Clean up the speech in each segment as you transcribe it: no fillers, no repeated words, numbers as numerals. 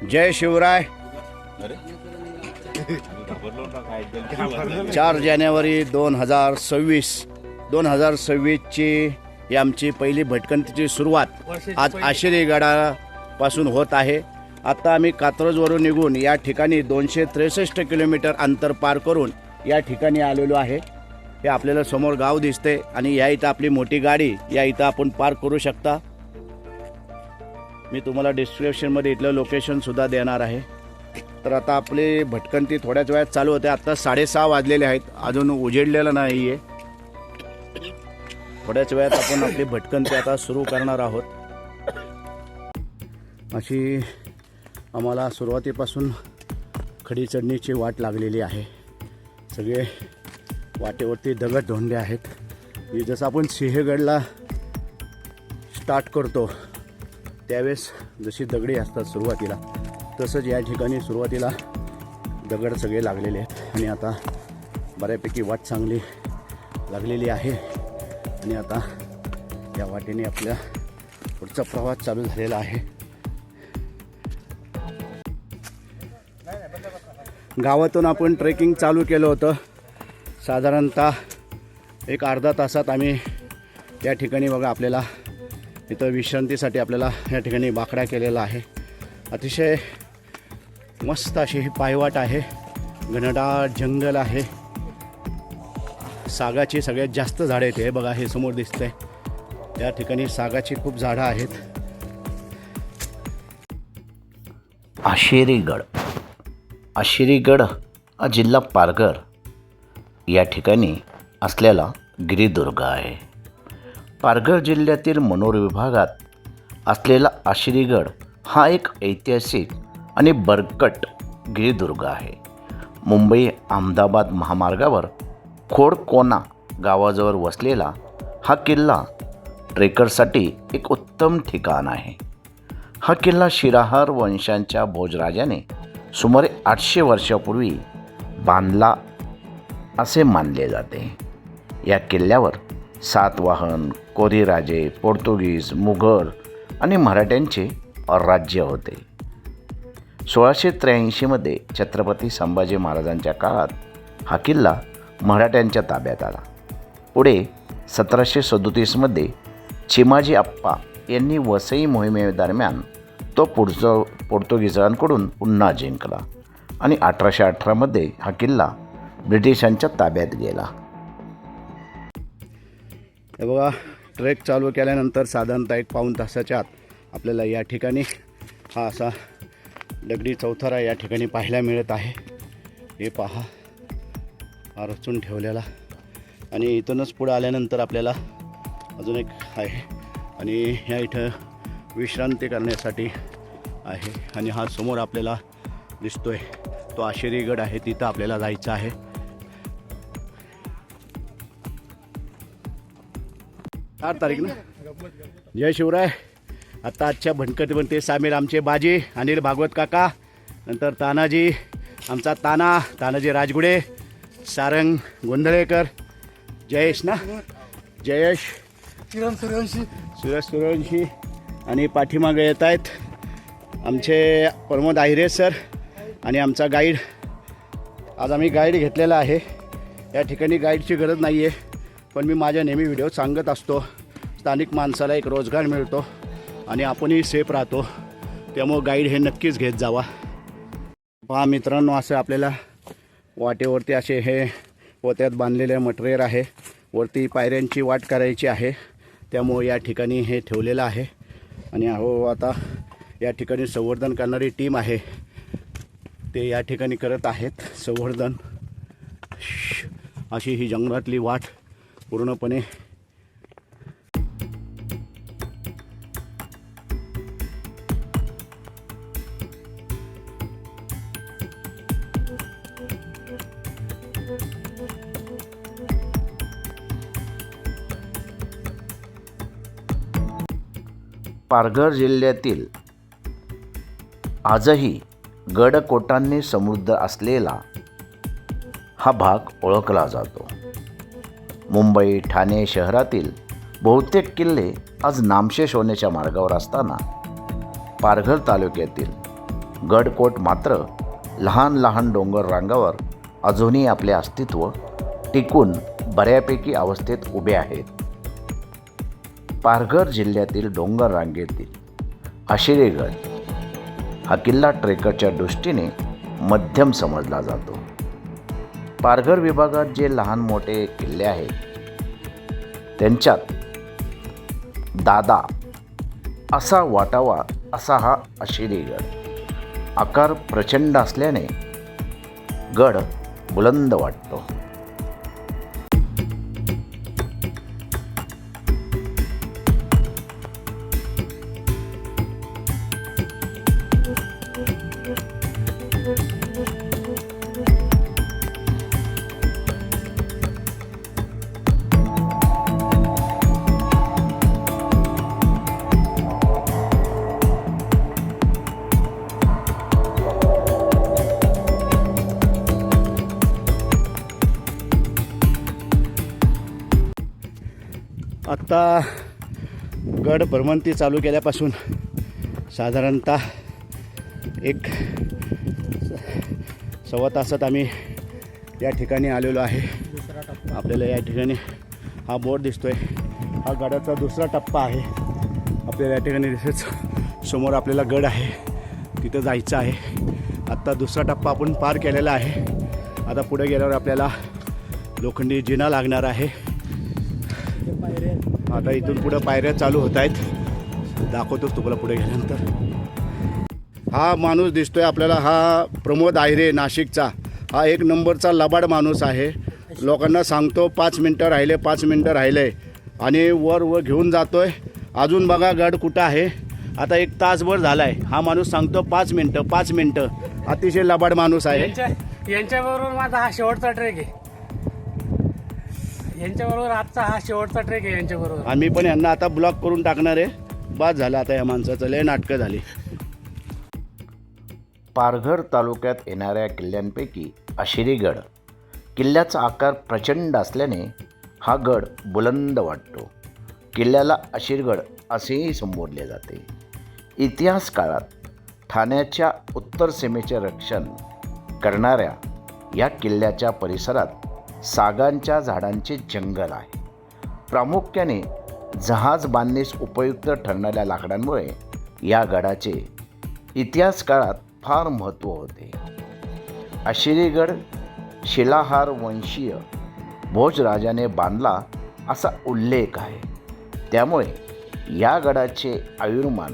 जय शिवराय। 4 जानेवारी 2026ची ही आमची पहिली भटकंतीची सुरुवात आज आशिरी गडापासून होत आहे। आता आम्ही कात्रजवरून निघून या ठिकाणी 263 किलोमीटर अंतर पार करून या ठिकाणी आलेलो आहे। हे आपल्याला समोर गाव दिसते आणि या इथं आपली मोठी गाडी या इथं आपण पार्क करू शकता। मी तुम्हाला डिस्क्रिप्शनमध्ये इथलं लोकेशन सुद्धा देणार आहे। तर आता आपली भटकंती थोड्याच वेळात चालू होते। आता 6:30 वाजलेले आहेत, अजून उजेडलेलं नाही आहे। थोड्याच वेळात आपण आपली भटकंती आता सुरू करणार आहोत। अशी आम्हाला सुरुवातीपासून खडी चढणीची वाट लागलेली आहे। सगळे वाटेवरती दगड धोंडे आहेत। जसं आपण सिंहगडला स्टार्ट करतो त्यावेळेस जशी दगडी असतात सुरुवातीला, तसंच या ठिकाणी सुरुवातीला दगड सगळे लागलेले आहेत। आणि आता बऱ्यापैकी वाट चांगली लागलेली आहे आणि आता या वाटेने आपल्या पुढचा प्रवास चालू झालेला आहे। गावातून आपण ट्रेकिंग चालू केलं होतं। साधारणतः एक अर्धा तासात आम्ही या ठिकाणी बघा आपल्याला इथं विश्रांतीसाठी आपल्याला या ठिकाणी बाकडा केलेला आहे। अतिशय मस्त अशी ही पायवाट आहे, घनदाट जंगल आहे। सागाची सगळ्यात जास्त झाडं आहेत। हे बघा, हे समोर दिसतंय या ठिकाणी सागाची खूप झाडं आहेत। आशिरीगड हा जिल्हा पालघर या ठिकाणी असलेला गिरिदुर्ग आहे। पालघर जिल्ह्यातील मनोर विभागात असलेला आशिरीगड हा एक ऐतिहासिक आणि बरकट गिरिदुर्ग आहे। मुंबई अहमदाबाद महामार्गावर खोडकोना गावाजवळ वसलेला हा किल्ला ट्रेकरसाठी एक उत्तम ठिकाण आहे। हा किल्ला शिराहार वंशांच्या भोजराजाने सुमारे 800 वर्षापूर्वी बांधला असे मानले जाते। या किल्ल्यावर सातवाहन, कोरीराजे, पोर्तुगीज, मुघल आणि मराठ्यांचे राज्य होते। 1683मध्ये छत्रपती संभाजी महाराजांच्या काळात हा किल्ला मराठ्यांच्या ताब्यात आला। पुढे 1737मध्ये चिमाजी अप्पा यांनी वसई मोहिमेदरम्यान तो पोर्तुगीजांकडून पुन्हा जिंकला आणि 1818मध्ये हा किल्ला ब्रिटिशांच्या ताब्यात गेला। हे बघा, ट्रेक चालू केल्यानंतर साधारणतः 1 पाऊण तासाच्या आत आपल्याला या ठिकाणी हा असा दगडी चौथरा या ठिकाणी पाहायला मिळत आहे। हे पहा, हा रचून ठेवलेला आणि इथूनच पुढे आल्यानंतर आपल्याला अजून एक आहे आणि ह्या इथं विश्रांती करण्यासाठी आहे। आणि हा समोर आपल्याला दिसतोय तो आशिरीगड आहे, तिथं आपल्याला जायचं आहे। 4 तारीख ना। जय शिवराय। आता आजच्या भटकंतीमध्ये सामील आमचे बाजी अनिल भागवत काका, नंतर तानाजी, आमचा तानाजी राजगुडे, सारंग गोंधळेकर, जयेश ना, जयेश, सुरेश सूर्यवंशी आणि पाठीमागे येत आहेत आमचे प्रमोद आहिरे सर आणि आमचा गाईड। आज आम्ही गाईड घेतलेला आहे। या ठिकाणी गाईडची गरज नाही आहे, पण मी माझ्या नेहमी व्हिडिओ सांगत असतो, स्थानिक माणसाला एक रोजगार मिळतो आणि आपणही सेफ राहतो, त्यामुळं गाईड हे नक्कीच घेत जावा। पहा मित्रांनो, असं आपल्याला वाटेवरती असे हे पोत्यात बांधलेले मटेरियल आहे। वरती पायऱ्यांची वाट करायची आहे, त्यामुळे या ठिकाणी हे ठेवलेलं आहे। आणि हो, आता या ठिकाणी संवर्धन करणारी टीम आहे, ते या ठिकाणी करत आहेत संवर्धन। अशी ही जंगलातली वाट पूर्णपणे पालघर जिल्ह्यातील आजही गडकोटांनी समृद्ध असलेला हा भाग ओळखला जातो। मुंबई ठाणे शहरातील बहुतेक किल्ले आज नामशेष होण्याच्या मार्गावर असताना पालघर तालुक्यातील गडकोट मात्र लहान लहान डोंगर रांगावर अजूनही आपले अस्तित्व टिकून बऱ्यापैकी अवस्थेत उभे आहेत. पालघर जिल्ह्यातील डोंगर रांगेतील आशिरीगड हा किल्ला ट्रेकरच्या दृष्टीने मध्यम समजला जातो. पालघर विभागात जे लहान मोठे किल्ले आहेत त्यांच्यात दादा असा वाटावा असा हा आशिरीगड. आकार प्रचंड असल्याने गड बुलंद वाटतो. आत्ता गड भ्रमंती चालू केल्यापासून साधारणतः एक सव्वा तासात आम्ही या ठिकाणी आलेलो आहे. आपल्याला या ठिकाणी हा बोर्ड दिसतोय, हा गडाचा दुसरा टप्पा आहे. आपल्याला या ठिकाणी दिसत समोर आपल्याला गड आहे, तिथं जायचं आहे. आत्ता दुसरा टप्पा आपण पार केलेला आहे. आता पुढे गेल्यावर आपल्याला लोखंडी जिना लागणार आहे. आता इथून पुढं पायऱ्या चालू होत आहेत, दाखवतोच तुम्हाला पुढे गेल्यानंतर. हा माणूस दिसतोय आपल्याला, हा प्रमोद आहिरे नाशिकचा. हा एक नंबरचा लबाड माणूस आहे. लोकांना सांगतो 5 मिनटं राहिले, 5 मिनटं राहिले आणि वर घेऊन जातोय. अजून बघा गड कुठं आहे. आता 1 तासभर झाला आहे. हा माणूस सांगतो 5 मिनटं 5 मिनटं. अतिशय लबाड माणूस आहे. यांच्याबरोबर माझा हा शेवटचा ट्रेक आहे. यांच्याबरोबर आजचा हा शेवटचा ट्रेक आहे यांच्याबरोबर. आम्ही पण यांना आता ब्लॉक करून टाकणार आहे. बाद झालं आता या माणसाचं, लय नाटकं झाली. पालघर तालुक्यात येणाऱ्या किल्ल्यांपैकी आशिरीगड किल्ल्याचा आकार प्रचंड असल्याने हा गड बुलंद वाटतो. किल्ल्याला आशिरगड असेही संबोधले जाते. इतिहास काळात ठाण्याच्या उत्तर सीमेचे रक्षण करणाऱ्या या किल्ल्याच्या परिसरात सागांच्या झाडांचे जंगल आहे. प्रामुख्याने जहाज बांधणीस उपयुक्त ठरणाऱ्या लाकडांमुळे या गडाचे इतिहास काळात फार महत्त्व होते. आशिरीगड शिलाहार वंशीय भोजराजाने बांधला असा उल्लेख आहे. त्यामुळे या गडाचे आयुर्मान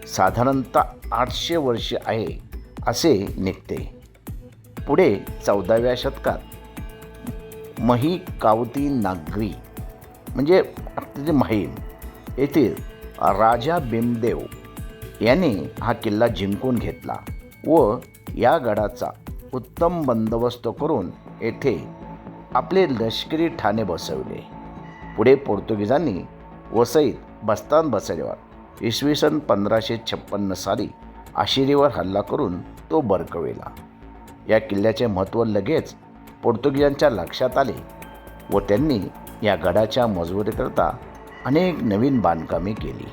साधारणतः 800 वर्ष आहे असे निघते. पुढे 14व्या शतकात मही कावती नागरी म्हणजे माहीम येथील राजा भीमदेव यांनी हा किल्ला जिंकून घेतला व या गडाचा उत्तम बंदोबस्त करून येथे आपले लष्करी ठाणे बसवले. पुढे पोर्तुगीजांनी वसईत बस्तान बसवल्यावर इसवी सन 1556 साली आशिरीवर हल्ला करून तो बरकविला. या किल्ल्याचे महत्त्व लगेच पोर्तुगीजांच्या लक्षात आले व त्यांनी या गडाच्या मजबुतीकरता अनेक नवीन बांधकामे केली.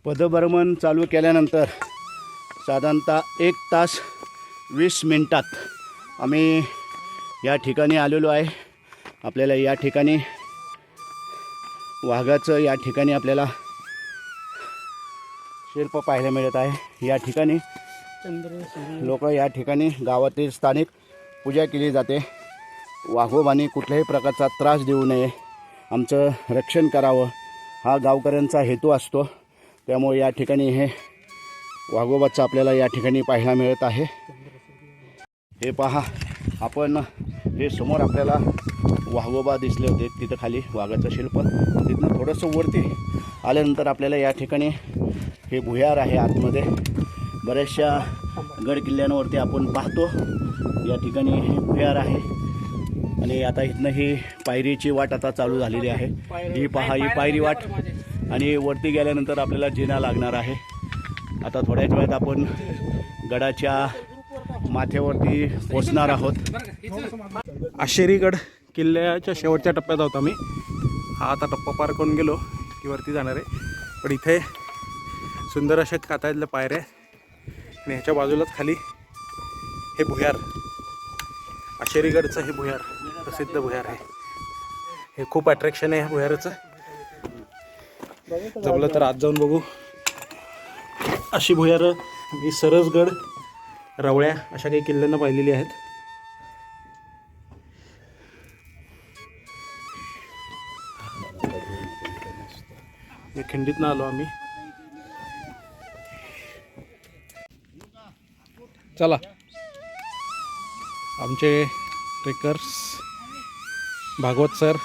पदभ्रमण चालू केल्यानंतर साधारणतः 1 तास 20 मिनटात आम्ही या ठिकाणी आलेलो आहे. आपल्याला या ठिकाणी वाघाचं या ठिकाणी आपल्याला शिल्प पाहायला मिळत आहे. या ठिकाणी लोक या ठिकाणी गावातील स्थानिक पूजा केली जाते. वाघोबांनी कुठल्याही प्रकारचा त्रास देऊ नये, आमचं रक्षण करावं हा गावकऱ्यांचा हेतू असतो. त्यामुळे या ठिकाणी हे वाघोबाचं आपल्याला या ठिकाणी पाहायला मिळत आहे. हे पहा, आपण हे समोर आपल्याला वाघोबा दिसले होते, तिथं खाली वाघाचं शिल्प. तिथनं थोडंसं वरती आल्यानंतर आपल्याला या ठिकाणी हे भुयार आहे. आतमध्ये बऱ्याचशा गड किल्ल्यांवरती आपण पाहतो या ठिकाणी हे भुयार आहे. आणि आता इथनं ही पायरीची वाट आता चालू झालेली आहे. ही पहा, ही पायरी वाट आणि वरती गेल्यानंतर आपल्याला जिना लागणार आहे. आता थोड्याच वेळात आपण गडाच्या माथ्यावरती पोचणार आहोत. आशिरीगड किल्ल्याच्या शेवटच्या टप्प्यात आहोत आम्ही. हा आता टप्पा पार करून गेलो की वरती जाणार आहे. पण इथे सुंदर अशा कातळातल्या पायऱ्या आहेत आणि ह्याच्या बाजूलाच खाली हे भुयार, आशेरीगडचं हे भुयार, प्रसिद्ध भुयार आहे. हे खूप अट्रॅक्शन आहे ह्या भुयाराचं. जमलं तर आज जाऊन बघू. अशी भुयारं मी सरसगड, रवळ्या अशा काही किल्ल्यांना पाहिलेली आहेत. या खिंडीतनं आलो आम्ही. चला, आमचे ट्रेकर्स भागवत सर,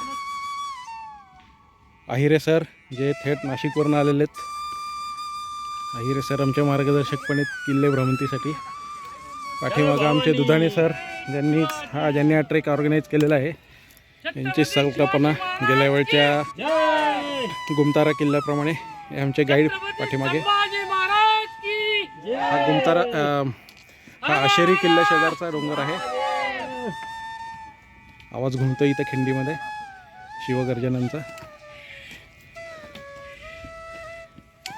आहिरे सर जे थेट नाशिकवरून आलेले आहेत. आहिरे सर आमचे मार्गदर्शक पण आहेत किल्ले भ्रमंतीसाठी. पाठीमागं आमचे दुधाणे सर ज्यांनी हा ट्रेक ऑर्गनाईज केलेला आहे. यांची संकल्पना गेल्या वेळच्या गुमतारा किल्ल्याप्रमाणे हे आमचे गाईड पाठीमागे. हा गुमतारा हा आशेरी किल्ल्या शेजारचा डोंगर आहे. आवाज घुमतो इथं खिंडीमध्ये शिवगर्जनांचा.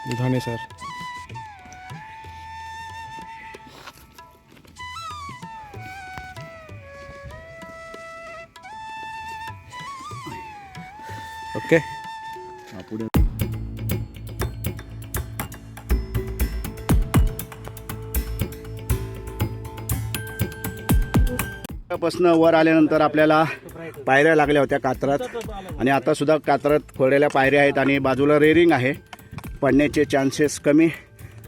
Dudhane sir, okay. पुढे पासून वर आल्यानंतर आपल्याला पायऱ्या लागल्या होत्या कात्रात, आणि आता सुद्धा कात्रात खोडलेल्या पायऱ्या आहेत आणि बाजूला रेलिंग आहे. पडण्याचे चान्सेस कमी.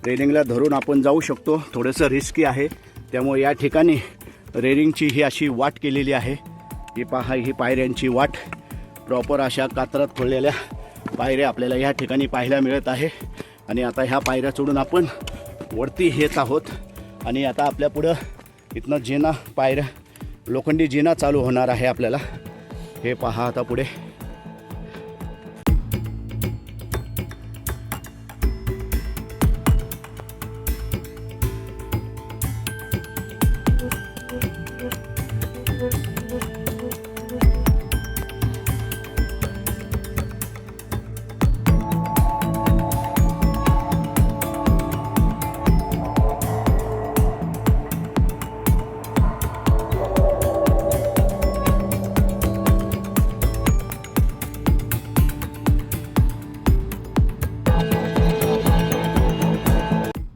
रेलिंगला धरून आपण जाऊ शकतो. थोडंसं रिस्की आहे, त्यामुळे या ठिकाणी रेलिंगची ही अशी वाट केलेली आहे. ही पहा, ही पायऱ्यांची वाट. प्रॉपर अशा कात्रात खोडलेल्या पायऱ्या आपल्याला या ठिकाणी पाहायला मिळत आहे. आणि आता ह्या पायऱ्या सोडून आपण वरती येत आहोत. आणि आता आपल्या पुढं इथनं जिना, पायऱ्या, लोखंडी जिना चालू होणार आहे आपल्याला. हे पहा आता पुढे.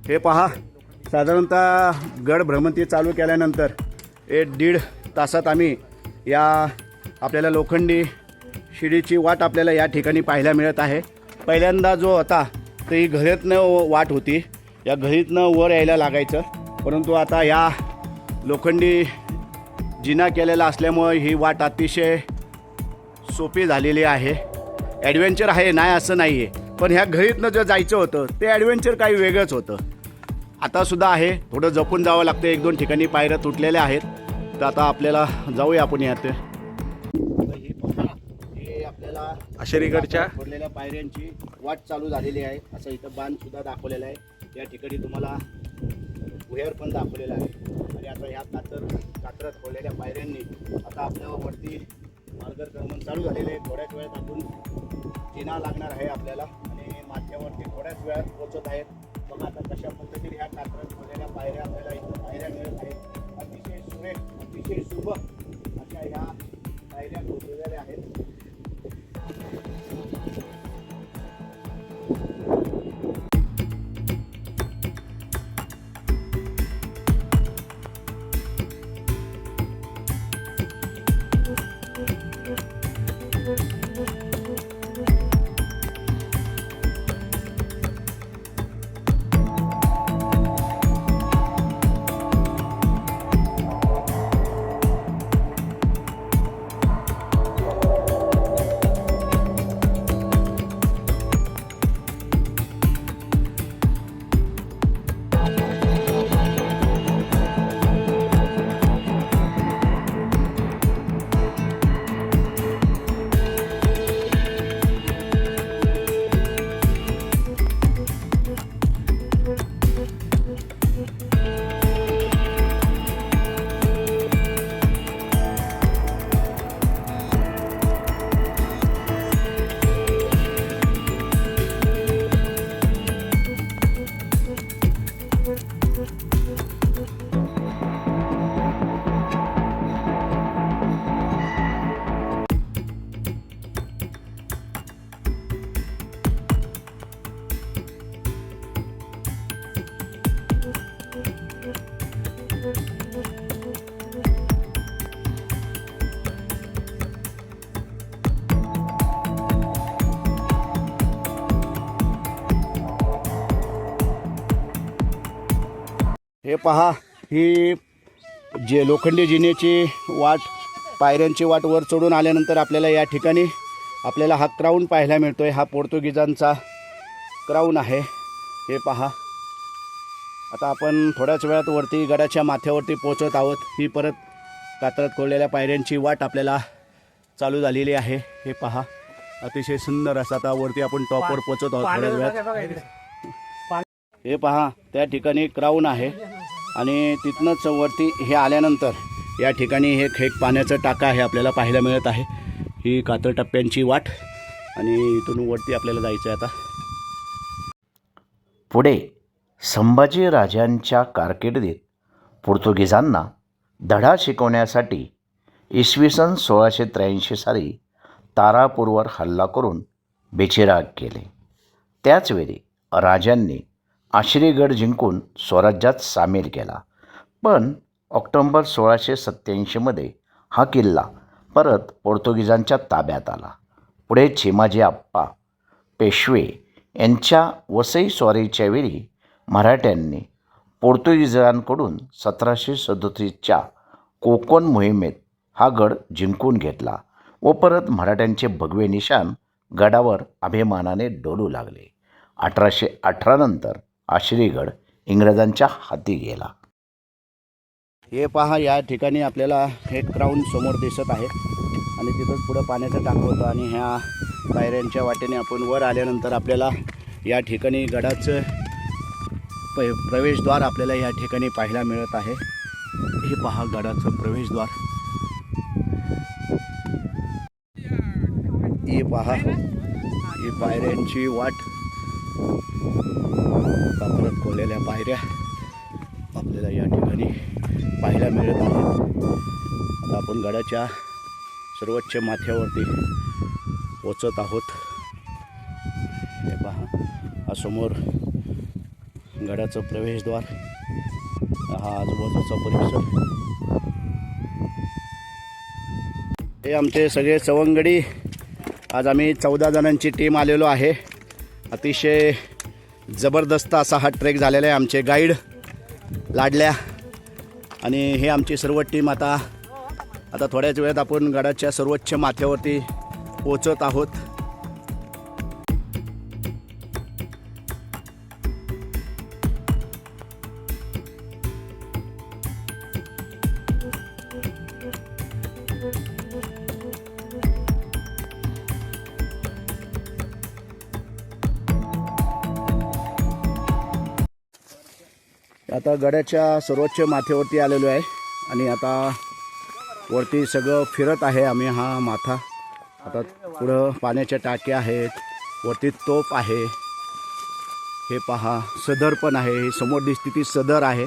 हे पहा, साधारणतः गड भ्रमंती चालू केल्यानंतर 1-1.5 तासात आम्ही या आपल्याला लोखंडी शिडीची वाट आपल्याला या ठिकाणी पाहायला मिळत आहे. पहिल्यांदा जो होता तर ही घरीतनं वाट होती, या घरीतनं वर यायला लागायचं. परंतु आता या लोखंडी जिना केलेला असल्यामुळे ही वाट अतिशय सोपी झालेली आहे. ॲडव्हेंचर आहे, नाही असं नाही आहे, पण ह्या घरीतनं जे जायचं होतं ते ॲडव्हेंचर काही वेगळंच होतं. आतासुद्धा आहे, थोडं जपून जावं लागतं. 1-2 ठिकाणी पायऱ्या तुटलेल्या आहेत, तर आता आपल्याला जाऊया आपण यात. हे आपल्याला आशेरीगडच्या खोडलेल्या पायऱ्यांची वाट चालू झालेली आहे. असं इथं बांधसुद्धा दाखवलेलं आहे. या ठिकाणी तुम्हाला भुयार पण दाखवलेला आहे. आणि आता ह्या कात्रात खोडलेल्या पायऱ्यांनी आता आपल्याला वरती मार्गक्रमण चालू झालेले आहे. थोड्याच वेळात आपण जिना लागणार आहे आपल्याला, आणि माथ्यावरती थोड्याच वेळात पोहोचत आहेत. बघा आता कशा पद्धतीने ह्या कात्रात खोडलेल्या पायऱ्या आपल्याला इथं पायऱ्या मिळत आहेत. अतिशय सुरेख, अतिशय शुभ अशा ह्या पायऱ्या खोदलेल्या आहेत. हे पहा, ही जे लोखंडी जिन्याची वाट, पायऱ्यांची वाट वर चढून आल्यानंतर आपल्याला या ठिकाणी आपल्याला हा क्राऊन पाहायला मिळतोय. हा पोर्तुगीजांचा क्राऊन आहे. हे पहा, आता आपण थोड्याच वेळात वरती गडाच्या माथ्यावरती पोहोचत आहोत. ही परत कातरात कोरलेल्या पायऱ्यांची वाट आपल्याला चालू झालेली आहे. हे पहा, अतिशय सुंदर असं आता वरती आपण टॉपवर पोहोचत आहोत थोड्याच वेळात. बघा इकडे. हे पहा, त्या ठिकाणी क्राऊन आहे आणि तिथनंच वरती हे आल्यानंतर या ठिकाणी एक पाण्याचं टाका आहे आपल्याला पाहायला मिळत आहे. ही कातर टप्प्यांची वाट आणि इथून वरती आपल्याला जायचं आहे आता. पुढे संभाजी राजांच्या कारकिर्दीत पोर्तुगीजांना धडा शिकवण्यासाठी इसवी सन 1683 साली तारापूरवर हल्ला करून बेचिराग केले. त्याचवेळी राजांनी आश्रीगड जिंकून स्वराज्यात सामील केला. पण ऑक्टोंबर 1687मध्ये हा किल्ला परत पोर्तुगीजांच्या ताब्यात आला. पुढे चिमाजी आप्पा पेशवे यांच्या वसई स्वारीच्या वेळी मराठ्यांनी पोर्तुगीजांकडून 1737च्या कोकण मोहिमेत हा गड जिंकून घेतला व परत मराठ्यांचे भगवे निशाण गडावर अभिमानाने डोलू लागले. 1818 नंतर आश्रीगड इंग्रजांच्या हाती गेला. हे पहा, या ठिकाणी आपल्याला हे क्राऊन समोर दिसत आहे आणि तिथंच पुढं पाण्याचं टाकं होतं आणि ह्या पायऱ्यांच्या वाटेने आपण वर आल्यानंतर आपल्याला या ठिकाणी गडाचं प्रवेशद्वार आपल्याला या ठिकाणी पाहायला मिळत आहे. हे पहा, गडाचं प्रवेशद्वार. हे पहा, ही पायऱ्यांची वाट, कातरात कोरलेल्या पायऱ्या आपल्याला या ठिकाणी पाहायला मिळत आहेत. आता आपण गडाच्या सर्वोच्च माथ्यावरती पोचत आहोत. हे पहा, हा समोर गडाचं प्रवेशद्वार, हा आजूबाजूचा परिसर. हे आमचे सगळे सवंगडी, आज आम्ही 14 जणांची टीम आलेलो आहे. अतिशय जबरदस्त असा हा ट्रेक झालेला आहे. आमचे गाईड लाडल्या आणि हे आमची सर्व टीम आता थोड्याच वेळात आपण गडाच्या सर्वोच्च माथ्यावरती पोचत आहोत. आता गडाच्या सर्वोच्च माथ्यावरती आलेलो आहे आणि आता वरती सगळं फिरत आहे आम्ही हा माथा. आता पुढं पाण्याच्या टाक्या आहेत, वरती तोफ आहे. हे पहा, सदर पण आहे. ही समोर दिसते ती सदर आहे.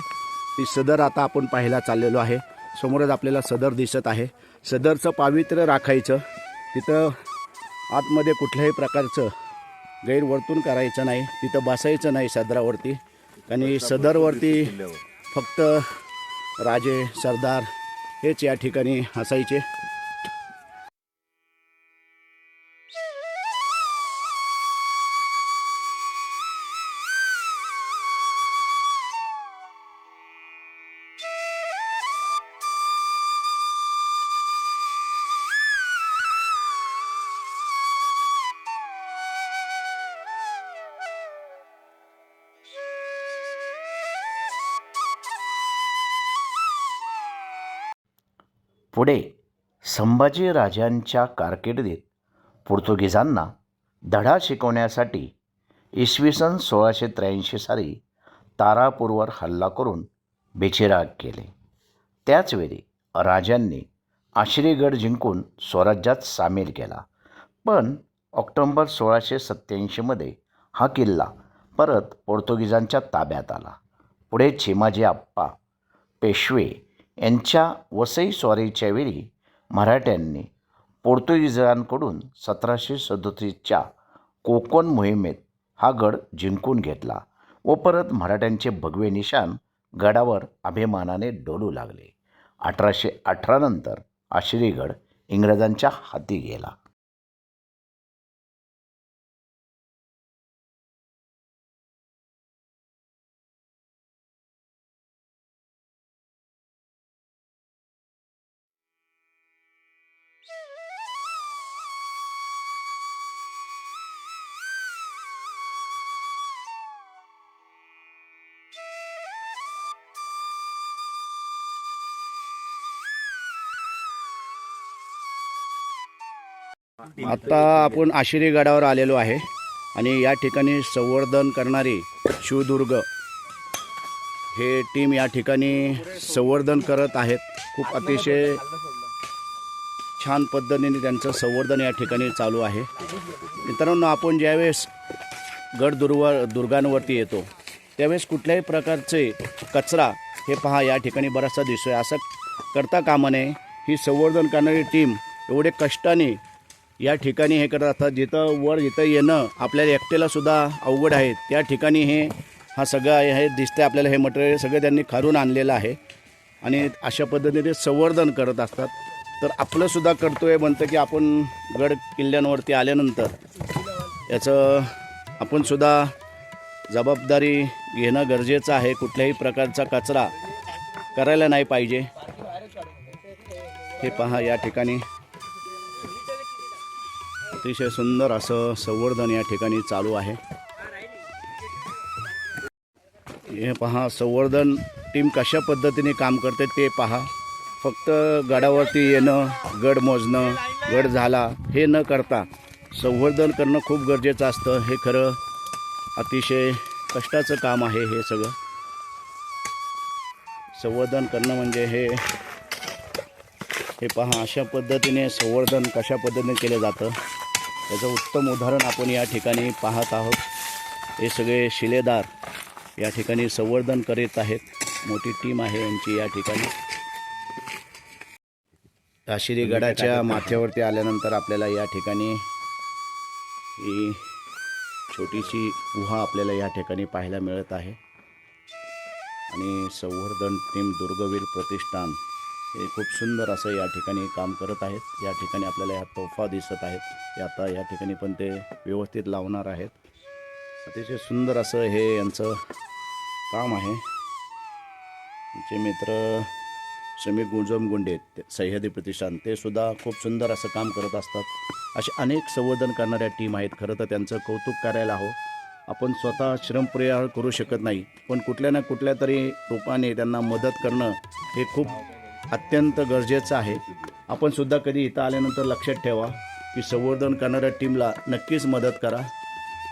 ती सदर आता आपण पाहायला चाललेलो आहे. समोरच आपल्याला सदर दिसत आहे. सदरचं पावित्र्य राखायचं, तिथं आतमध्ये कुठल्याही प्रकारचं गैरवर्तून करायचं नाही, तिथं बसायचं नाही सदरावरती. आणि सदरवरती फक्त राजे सरदार हेच या ठिकाणी असायचे. पुढे संभाजी राजांच्या कारकिर्दीत पोर्तुगीजांना धडा शिकवण्यासाठी इसवी सन 1683 साली तारापूरवर हल्ला करून बेचिराग केले. त्याचवेळी राजांनी आश्रीगड जिंकून स्वराज्यात सामील केला. पण ऑक्टोंबर 1687मध्ये हा किल्ला परत पोर्तुगीजांच्या ताब्यात आला. पुढे चिमाजी आप्पा पेशवे यांच्या वसई स्वारीच्या वेळी मराठ्यांनी पोर्तुगीजांकडून 1737च्या कोकण मोहिमेत हा गड जिंकून घेतला व परत मराठ्यांचे भगवे निशाण गडावर अभिमानाने डोलू लागले. 1818 नंतर आश्रीगड इंग्रजांच्या हाती गेला. आता आपण आशिरी गडावर आलेलो आहे आणि या ठिकाणी संवर्धन करणारी शिवदुर्ग हे टीम या ठिकाणी संवर्धन करत आहेत. खूप अतिशय छान पद्धतीने त्यांचं संवर्धन या ठिकाणी चालू आहे. मित्रांनो, आपण ज्यावेळेस दुर्गांवरती येतो त्यावेळेस कुठल्याही प्रकारचे कचरा हे पहा या ठिकाणी बराचसा दिसतोय. असं करता कामा नये. ही संवर्धन करणारी टीम एवढे कष्टाने या ठिकाणी हे करत असतात. जिथं येणं आपल्याला एकट्याला सुद्धा अवघड आहे त्या ठिकाणी हा सगळा हे दिसतंय आपल्याला. हे मटेरियल सगळं त्यांनी खालून आणलेलं आहे आणि अशा पद्धतीने संवर्धन करत असतात. तर आपलंसुद्धा कर्तव्य बनतं की आपण गड किल्ल्यांवरती आल्यानंतर याचं आपणसुद्धा जबाबदारी घेणं गरजेचं आहे. कुठल्याही प्रकारचा कचरा करायला नाही पाहिजे. हे पहा या ठिकाणी अतिशय सुंदर असं संवर्धन या ठिकाणी चालू आहे. हे पहा संवर्धन टीम कशा पद्धतीने काम करते ते पहा. फक्त गडावरती येणं, गड मोजणं, गड झाला हे न करता संवर्धन करणं खूप गरजेचं असतं. हे खरं अतिशय कष्टाचं काम आहे. हे सगळं संवर्धन करणं म्हणजे हे पहा अशा पद्धतीने संवर्धन कशा पद्धतीने केलं जातं त्याचं उत्तम उदाहरण आपण या ठिकाणी पाहत आहोत. हे सगळे शिलेदार या ठिकाणी संवर्धन करीत आहेत. मोठी टीम आहे यांची या ठिकाणी. आशिरी गडाच्या माथ्यावरती आल्यानंतर आपल्याला या ठिकाणी ही छोटीशी गुहा आपल्याला या ठिकाणी पाहायला मिळत आहे आणि संवर्धन टीम दुर्गवीर प्रतिष्ठान हे खूप सुंदर असं या ठिकाणी काम करत आहेत. या ठिकाणी आपल्याला या तोफा दिसत आहेत. ते आता या ठिकाणी पण ते व्यवस्थित लावणार आहेत. अतिशय सुंदर असं हे यांचं काम आहे. आमचे मित्र श्रमिक गुंजमगुंडे सह्याद्री प्रतिष्ठान ते सुद्धा खूप सुंदर असं काम करत असतात. असे अनेक संवर्धन करणाऱ्या टीम आहेत. खरं तर त्यांचं कौतुक करायला हवं. आपण स्वतः श्रमप्रयास करू शकत नाही पण कुठल्या ना कुठल्या तरी रूपाने त्यांना मदत करणं हे खूप अत्यंत गरजेचं आहे. आपण सुद्धा कधी इथं आल्यानंतर लक्षात ठेवा की संवर्धन करणाऱ्या टीमला नक्कीच मदत करा.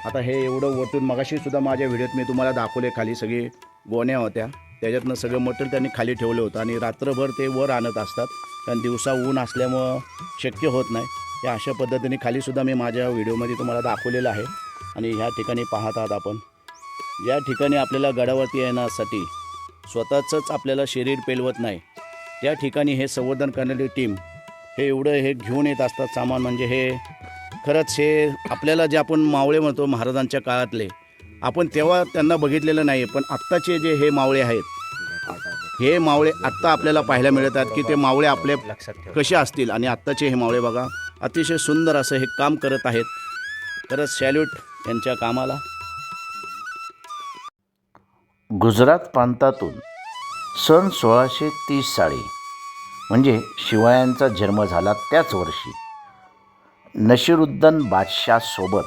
आता हे एवढं वटून मगाशी सुद्धा माझ्या व्हिडिओत मी तुम्हाला दाखवले खाली सगळी गोण्या होत्या त्याच्यातनं सगळं मटेरियल त्यांनी खाली ठेवलं होतं आणि रात्रभर ते वर आणत असतात कारण दिवसा ऊन असल्यामुळं शक्य होत नाही. या अशा पद्धतीने खालीसुद्धा मी माझ्या व्हिडिओमध्ये तुम्हाला दाखवलेलं आहे. आणि ह्या ठिकाणी पाहत आहात आपण या ठिकाणी आपल्याला गडावरती येण्यासाठी स्वतःचंच आपल्याला शरीर पेलवत नाही. त्या ठिकाणी हे संवर्धन करणारी टीम हे एवढं हे घेऊन येत असतात सामान. म्हणजे हे खरंच हे आपल्याला जे आपण मावळे म्हणतो महाराजांच्या काळातले आपण तेव्हा त्यांना बघितलेलं नाही पण आत्ताचे जे हे मावळे आहेत हे मावळे आत्ता आपल्याला पाहायला मिळतात की ते मावळे आपले कसे असतील. आणि आत्ताचे हे मावळे बघा अतिशय सुंदर असं हे काम करत आहेत. खरंच सॅल्यूट यांच्या कामाला. गुजरात प्रांतातून सन 1630 साली म्हणजे शिवायांचा जन्म झाला त्याच वर्षी नशिरुद्दन बादशाहसोबत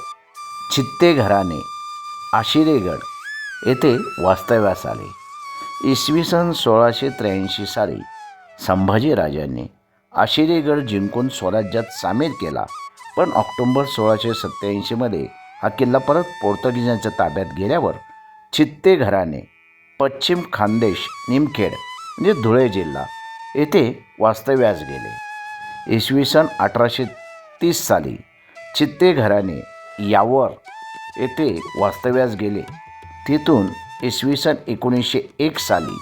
चित्ते घराणे आशिरेगड येथे वास्तव्यास आले. इसवी सन 1683 साली संभाजीराजांनी आशिरेगड जिंकून स्वराज्यात सामील केला. पण ऑक्टोबर 1687मध्ये हा किल्ला परत पोर्तुगीजांच्या ताब्यात गेल्यावर चित्ते घराणे पश्चिम खानदेश निमखेड म्हणजे धुळे जिल्हा येथे वास्तव्यास गेले. इसवी सन 1830 साली चित्ते घराणे यावर येथे वास्तव्यास गेले. तिथून इसवी सन 1901 साली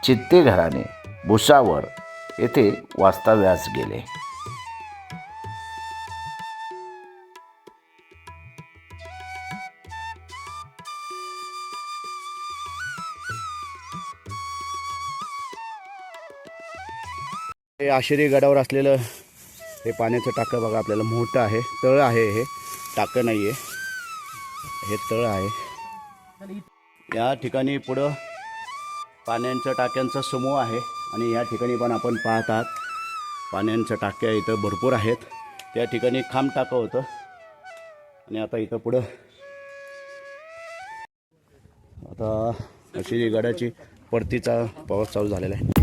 चित्ते घराणे भुसावर येथे वास्तव्यास गेले. हे आशिरी गडावर असलेलं हे पाण्याचं टाकं बघा आपल्याला मोठं आहे. तळ आहे हे टाकं नाही आहे हे तळ आहे. या ठिकाणी पुढं पाण्याच्या टाक्यांचा समूह आहे आणि या ठिकाणी पण आपण पाहत आहात पाण्याच्या टाक्या इथं भरपूर आहेत. त्या ठिकाणी खांब टाकं होतं आणि आता इथं पुढं आता अशी गडाची परतीचा पाऊस चालू झालेला आहे.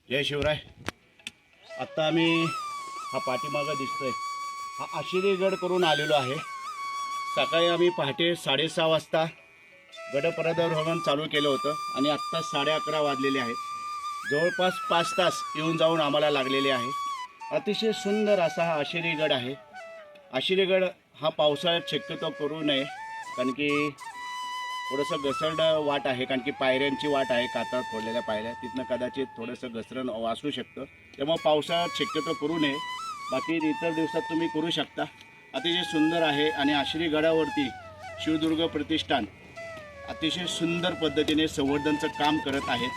जय शिवराय. आत्ता आम्ही हा पाठीमागं दिसतोय हा आशिरीगड करून आलेलो आहे. सकाळी आम्ही पहाटे 6:30 वाजता गडपरिभ्रमण चालू केलं होतं आणि आत्ता 11:30 वाजलेले आहेत. जवळपास 5 तास येऊन जाऊन आम्हाला लागलेले आहे. अतिशय सुंदर असा हा आशिरीगड आहे. आशिरीगड हा पावसाळ्यात शक्यतो करू नये, कारण की थोडंसं घसरड वाट आहे, कारण की पायऱ्यांची वाट आहे, काता फोडलेल्या पायऱ्या, तिथनं कदाचित थोडंसं घसरण वाचू शकतं. त्यामुळे पावसाळ्यात शक्यतो करू नये. बाकी इतर दिवसात तुम्ही करू शकता. अतिशय सुंदर आहे आणि आशिरी गडावरती शिवदुर्ग प्रतिष्ठान अतिशय सुंदर पद्धतीने संवर्धनचं काम करत आहेत.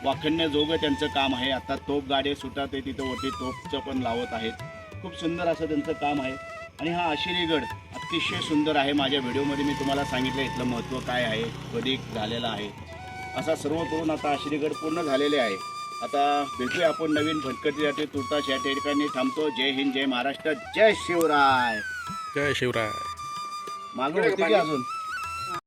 वाखण्याजोगं त्यांचं काम आहे. आता तोफ गाडे सुद्धा ते तिथं वरती तोफचं पण लावत आहेत. खूप सुंदर असं त्यांचं काम आहे आणि हा आशिरीगड अतिशय सुंदर आहे. माझ्या व्हिडिओमध्ये मी तुम्हाला सांगितलं इथलं महत्त्व काय आहे, कधी झालेलं आहे, असा सर्व करून आता आशिरीगड पूर्ण झालेले आहे. आता भेटूया आपण नवीन भटकंतीसाठी. तुर्तास या ठिकाणी थांबतो. जय हिंद, जय महाराष्ट्र, जय शिवराय. जय शिवराय. मागं होती की अजून